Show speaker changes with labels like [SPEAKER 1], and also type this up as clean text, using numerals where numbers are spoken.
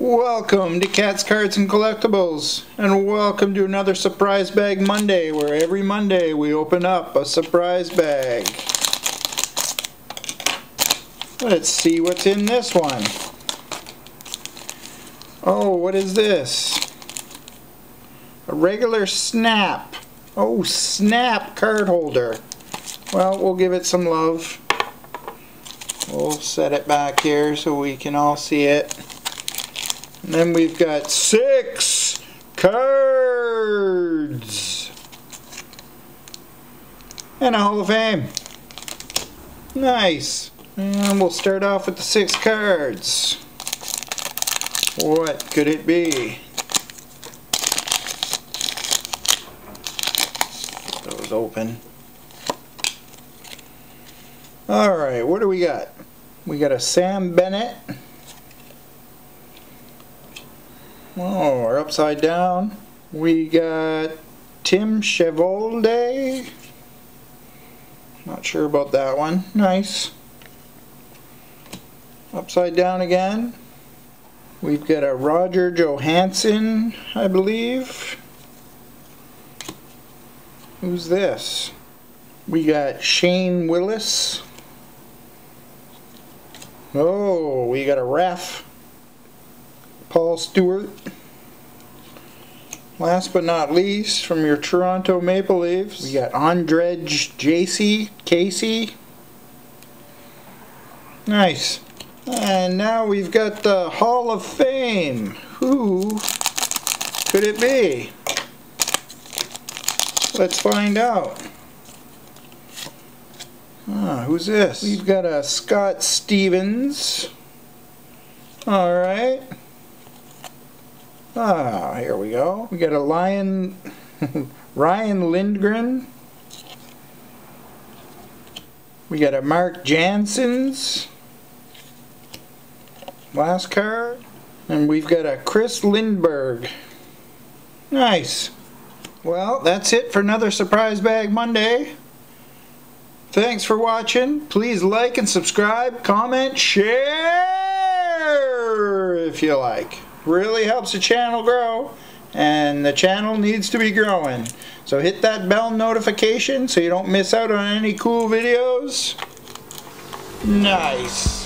[SPEAKER 1] Welcome to Cats, Cards, and Collectibles, and welcome to another Surprise Bag Monday, where every Monday we open up a surprise bag. Let's see what's in this one. Oh, what is this? A regular Snap. Oh, Snap card holder. Well, we'll give it some love. We'll set it back here so we can all see it. And then we've got 6 cards and a Hall of Fame. Nice. And we'll start off with the 6 cards. What could it be? Get those open. Alright, what do we got? We got a Sam Bennett. Oh, we're upside down. We got Tim Chevalde. Not sure about that one. Nice. Upside down again. We've got a Roger Johansson, I believe. Who's this? We got Shane Willis. Oh, we got a ref. Paul Stewart. Last but not least, from your Toronto Maple Leafs, we got Andrej Casey. Nice. And now we've got the Hall of Fame. Who could it be? Let's find out. Who's this? We've got a Scott Stevens. Alright. Here we go. We got a Ryan Lindgren. We got a Mark Janssens. Last card. And we've got a Chris Lindberg. Nice. Well, that's it for another Surprise Bag Monday. Thanks for watching. Please like and subscribe, comment, share if you like. Really helps the channel grow, and the channel needs to be growing. So hit that bell notification so you don't miss out on any cool videos. Nice.